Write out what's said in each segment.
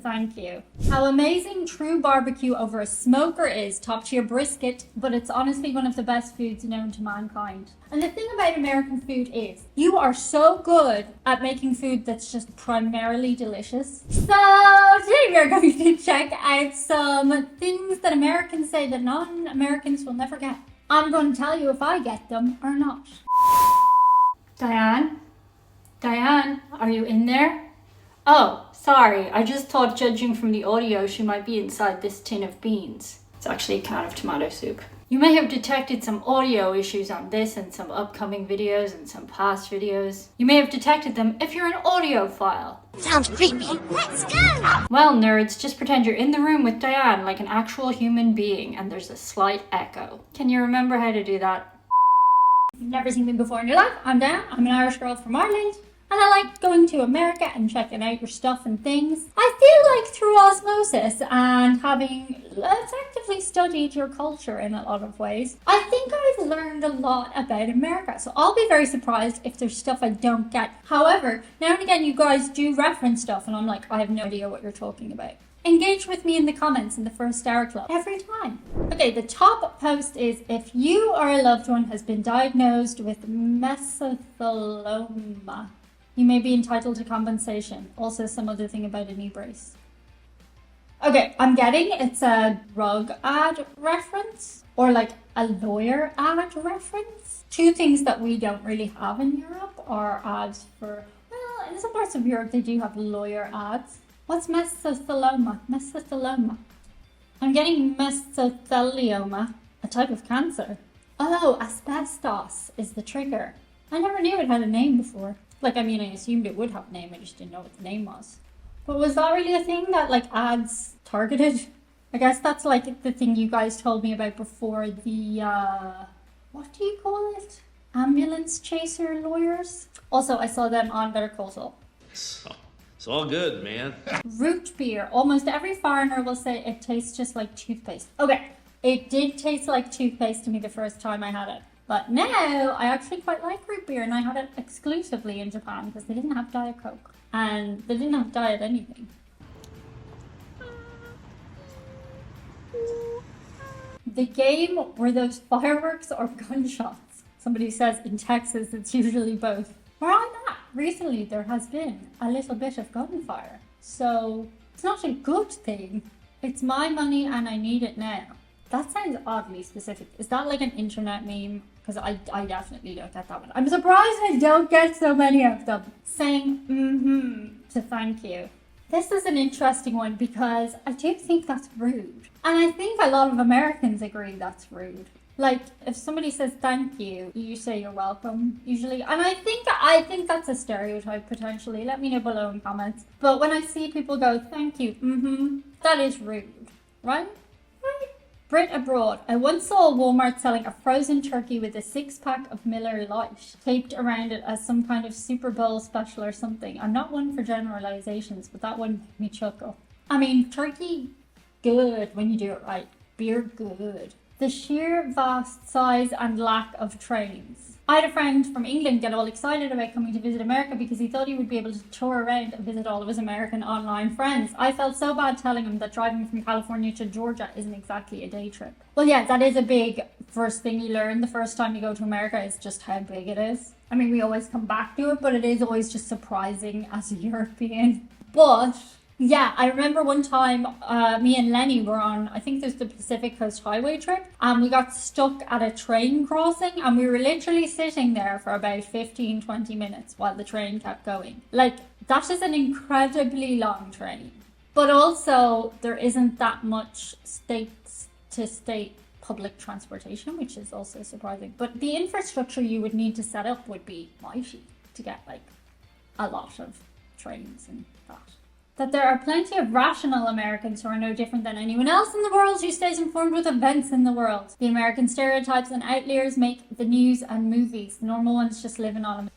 thank you. How amazing true barbecue over a smoker is, top tier brisket, but it's honestly one of the best foods known to mankind. And the thing about American food is, you are so good at making food that's just primarily delicious. So today we're going to check out some things that Americans say that non-Americans will never get. I'm going to tell you if I get them or not. Diane? Diane, are you in there? Oh, sorry, I just thought judging from the audio she might be inside this tin of beans. It's actually a can of tomato soup. You may have detected some audio issues on this and some upcoming videos and some past videos. You may have detected them if you're an audiophile. Sounds creepy. Let's go! Well, nerds, just pretend you're in the room with Diane like an actual human being and there's a slight echo. Can you remember how to do that? If you've never seen me before in your life, I'm Diane. I'm an Irish girl from Ireland. And I like going to America and checking out your stuff and things. I feel like through osmosis and having effectively studied your culture in a lot of ways, I think I've learned a lot about America. So I'll be very surprised if there's stuff I don't get. However, now and again you guys do reference stuff and I'm like, I have no idea what you're talking about. Engage with me in the comments in the First Hour Club every time. Okay, the top post is, if you or a loved one has been diagnosed with mesothelioma, you may be entitled to compensation. Also some other thing about a knee brace. Okay, I'm getting it's a drug ad reference or like a lawyer ad reference. Two things that we don't really have in Europe are ads for, well, in some parts of Europe they do have lawyer ads. What's mesothelioma? Mesothelioma. I'm getting mesothelioma, a type of cancer. Oh, asbestos is the trigger. I never knew it had a name before. Like, I mean, I assumed it would have a name, I just didn't know what the name was. But was that really a thing that, like, ads targeted? I guess that's, like, the thing you guys told me about before, the, what do you call it? Ambulance chaser lawyers? Also, I saw them on Better Call Saul. It's all good, man. Root beer. Almost every foreigner will say it tastes just like toothpaste. Okay, it did taste like toothpaste to me the first time I had it. But now, I actually quite like root beer, and I had it exclusively in Japan because they didn't have Diet Coke. And they didn't have Diet anything. The game were those fireworks or gunshots? Somebody says in Texas it's usually both. Where I'm at, recently there has been a little bit of gunfire. So, it's not a good thing. It's my money and I need it now. That sounds oddly specific. Is that like an internet meme? Because I definitely don't get that one. I'm surprised I don't get so many of them. Saying to thank you. This is an interesting one because I do think that's rude. And I think a lot of Americans agree that's rude. Like, if somebody says thank you, you say you're welcome, usually. And I think that's a stereotype, potentially. Let me know below in comments. But when I see people go, thank you, that is rude, right? Brit abroad. I once saw a Walmart selling a frozen turkey with a 6-pack of Miller Lite taped around it as some kind of Super Bowl special or something. I'm not one for generalizations, but that one made me chuckle. I mean, turkey, good when you do it right. Beer, good. The sheer vast size and lack of trains. I had a friend from England get all excited about coming to visit America because he thought he would be able to tour around and visit all of his American online friends. I felt so bad telling him that driving from California to Georgia isn't exactly a day trip. Well, yeah, that is a big first thing you learn the first time you go to America is just how big it is. I mean, we always come back to it, but it is always just surprising as a European. But yeah, I remember one time me and Lenny were on, I think there's the Pacific Coast Highway trip, and we got stuck at a train crossing and we were literally sitting there for about 15-20 minutes while the train kept going. Like, that is an incredibly long train. But also, there isn't that much state-to-state public transportation, which is also surprising. But the infrastructure you would need to set up would be mighty to get, like, a lot of trains and that. That there are plenty of rational Americans who are no different than anyone else in the world who stays informed with events in the world. The American stereotypes and outliers make the news and movies. The normal ones just live anonymous.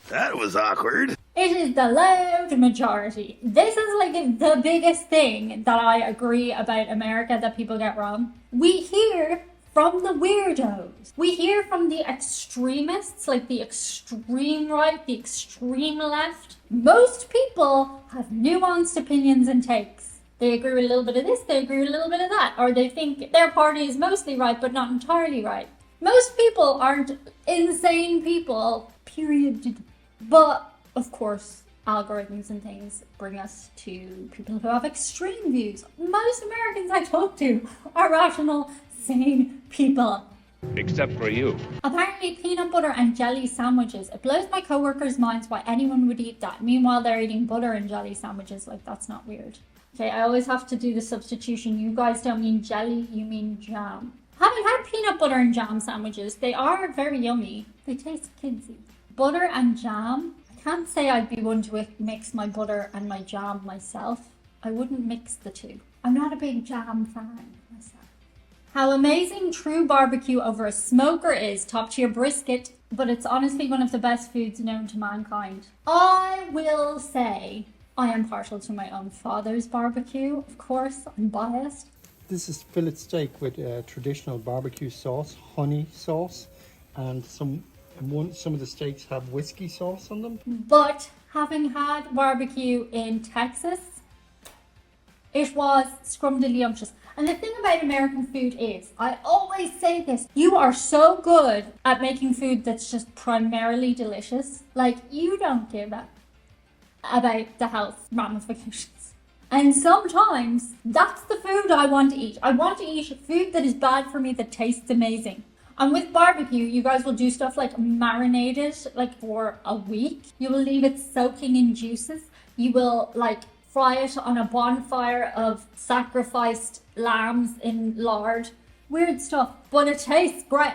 That was awkward. It is the loud majority. This is like the biggest thing that I agree about America that people get wrong. We hear from the weirdos. We hear from the extremists, like the extreme right, the extreme left. Most people have nuanced opinions and takes. They agree with a little bit of this, they agree with a little bit of that, or they think their party is mostly right but not entirely right. Most people aren't insane people, period. But, of course, algorithms and things bring us to people who have extreme views. Most Americans I talk to are rational, sane people. Except for you. Apparently peanut butter and jelly sandwiches. It blows my coworkers' minds why anyone would eat that. Meanwhile, they're eating butter and jelly sandwiches. Like, that's not weird. Okay, I always have to do the substitution. You guys don't mean jelly, you mean jam. Having had peanut butter and jam sandwiches, they are very yummy. They taste kidsy. Butter and jam. I can't say I'd be one to mix my butter and my jam myself. I wouldn't mix the two. I'm not a big jam fan myself. How amazing true barbecue over a smoker is, top tier brisket, but it's honestly one of the best foods known to mankind. I will say I am partial to my own father's barbecue. Of course, I'm biased. This is fillet steak with traditional barbecue sauce, honey sauce, and some of the steaks have whiskey sauce on them. But having had barbecue in Texas, it was scrumdiddlyumptious. And the thing about American food is, I always say this, you are so good at making food that's just primarily delicious. Like, you don't give a about the health ramifications. And sometimes that's the food I want to eat. I want to eat food that is bad for me that tastes amazing. And with barbecue, you guys will do stuff like marinate it like for a week. You will leave it soaking in juices. You will like fry it on a bonfire of sacrificed lambs in lard. Weird stuff, but it tastes great.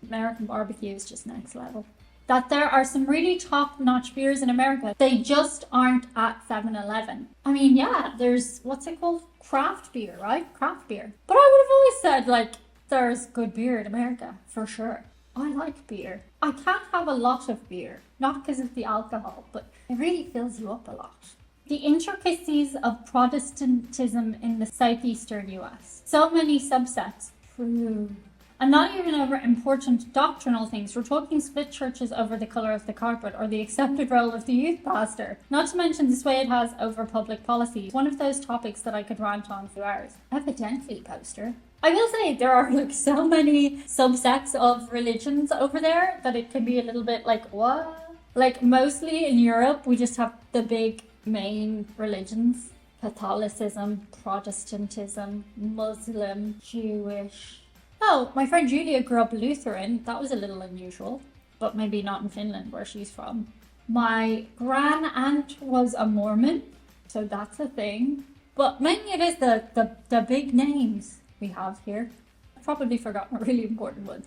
American barbecue is just next level. That there are some really top-notch beers in America. They just aren't at 7-Eleven. I mean, yeah, there's, what's it called? Craft beer, right? Craft beer. But I would have always said, like, there's good beer in America, for sure. I like beer. I can't have a lot of beer, not because of the alcohol, but it really fills you up a lot. The intricacies of Protestantism in the southeastern US. So many subsets. True. And not even over important doctrinal things. We're talking split churches over the colour of the carpet or the accepted role of the youth pastor. Not to mention the sway it has over public policy. One of those topics that I could rant on for hours. Evidently, poster. I will say there are like so many subsects of religions over there that it can be a little bit like, what? Like mostly in Europe, we just have the big main religions. Catholicism, Protestantism, Muslim, Jewish. Oh, my friend Julia grew up Lutheran. That was a little unusual, but maybe not in Finland where she's from. My gran aunt was a Mormon, so that's a thing. But mainly it is the big names we have here. I've probably forgotten a really important one.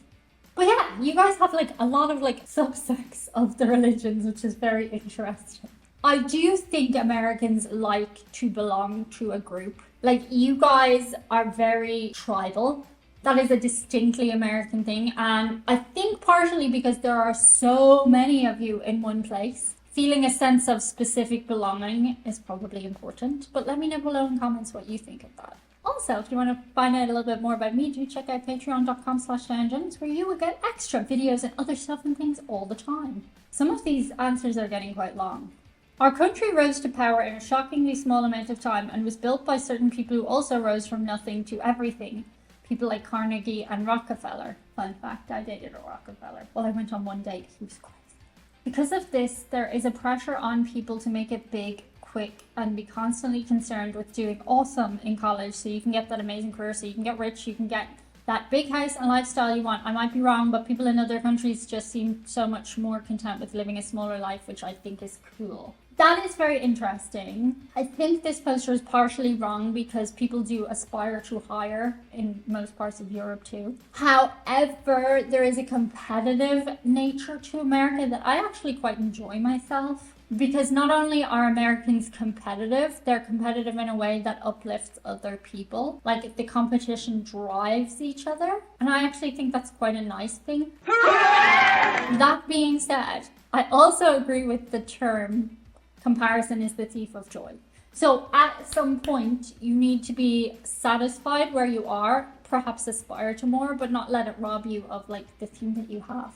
But yeah, you guys have like a lot of like subsects of the religions, which is very interesting. I do think Americans like to belong to a group. Like you guys are very tribal. That is a distinctly American thing, and I think partially because there are so many of you in one place, feeling a sense of specific belonging is probably important. But let me know below in comments what you think of that. Also, if you want to find out a little bit more about me, do check out patreon.com/Diane, where you will get extra videos and other stuff and things all the time. Some of these answers are getting quite long. Our country rose to power in a shockingly small amount of time and was built by certain people who also rose from nothing to everything. People like Carnegie and Rockefeller. Fun fact, I dated a Rockefeller. Well, I went on one date. He was crazy. Because of this, there is a pressure on people to make it big, quick, and be constantly concerned with doing awesome in college so you can get that amazing career, so you can get rich, you can get that big house and lifestyle you want. I might be wrong, but people in other countries just seem so much more content with living a smaller life, which I think is cool. That is very interesting. I think this poster is partially wrong because people do aspire to higher in most parts of Europe too. However, there is a competitive nature to America that I actually quite enjoy myself. Because not only are Americans competitive, they're competitive in a way that uplifts other people. Like the competition drives each other. And I actually think that's quite a nice thing. Hooray! That being said, I also agree with the term comparison is the thief of joy. So at some point, you need to be satisfied where you are, perhaps aspire to more, but not let it rob you of like the thing that you have.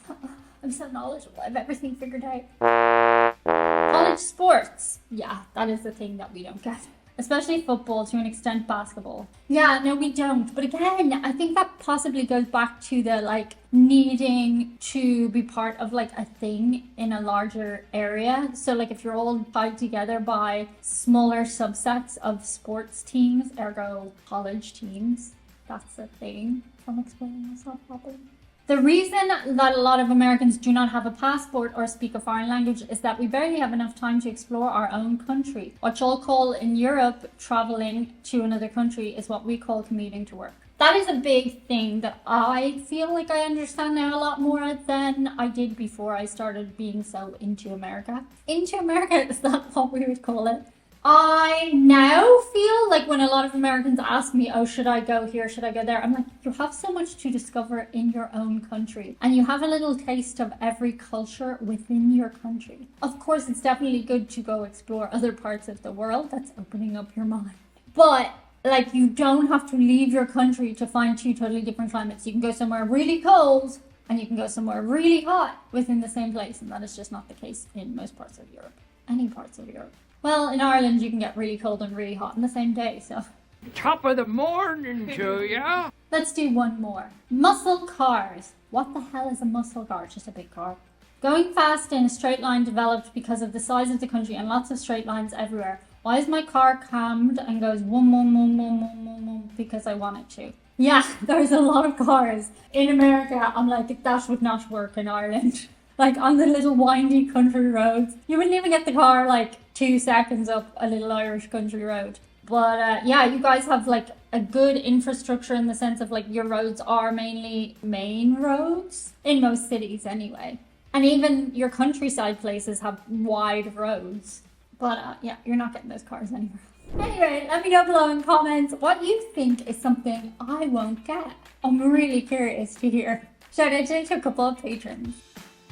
I'm so knowledgeable, I have everything figured out. College sports. Yeah, that is the thing that we don't get. Especially football, to an extent basketball. Yeah, no, we don't. But again, I think that possibly goes back to the like needing to be part of like a thing in a larger area. So like if you're all tied together by smaller subsets of sports teams, ergo college teams, that's a thing. If I'm explaining myself properly. The reason that a lot of Americans do not have a passport or speak a foreign language is that we barely have enough time to explore our own country. What you'll call in Europe traveling to another country is what we call commuting to work. That is a big thing that I feel like I understand now a lot more than I did before I started being so into America. Into America, is that what we would call it? I now feel like when a lot of Americans ask me, oh, should I go here, should I go there? I'm like, you have so much to discover in your own country. And you have a little taste of every culture within your country. Of course, it's definitely good to go explore other parts of the world. That's opening up your mind. But like, you don't have to leave your country to find two totally different climates. You can go somewhere really cold and you can go somewhere really hot within the same place. And that is just not the case in most parts of Europe. Any parts of Europe. Well, in Ireland, you can get really cold and really hot in the same day, so. Top of the morning to ya. Let's do one more. Muscle cars. What the hell is a muscle car? It's just a big car. Going fast in a straight line developed because of the size of the country and lots of straight lines everywhere. Why is my car cammed and goes wum wum wum wum wum wum wum? Because I want it to. Yeah, there's a lot of cars. In America, I'm like, that would not work in Ireland. Like on the little windy country roads. You wouldn't even get the car like 2 seconds up a little Irish country road. But yeah, you guys have like a good infrastructure in the sense of like your roads are mainly main roads in most cities anyway. And even your countryside places have wide roads. But yeah, you're not getting those cars anywhere. Anyway, let me know below in comments what you think is something I won't get. I'm really curious to hear. Shout out to a couple of patrons.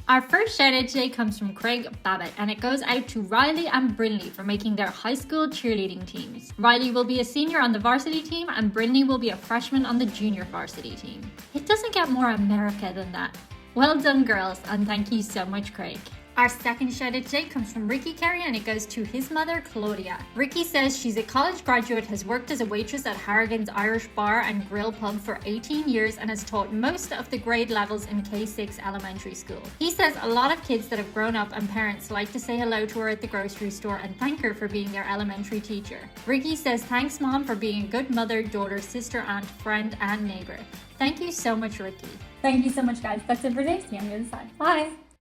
Our first shout out today comes from Craig Babbitt, and it goes out to Riley and Brinley for making their high school cheerleading teams. Riley will be a senior on the varsity team and Brinley will be a freshman on the junior varsity team. It doesn't get more America than that. Well done girls, and thank you so much Craig. Our second shout out today comes from Ricky Carey and it goes to his mother, Claudia. Ricky says she's a college graduate, has worked as a waitress at Harrigan's Irish Bar and Grill Pub for 18 years and has taught most of the grade levels in K6 elementary school. He says a lot of kids that have grown up and parents like to say hello to her at the grocery store and thank her for being their elementary teacher. Ricky says thanks mom for being a good mother, daughter, sister, aunt, friend and neighbor. Thank you so much Ricky. Thank you so much guys. That's it for today. See you on the other side. Bye.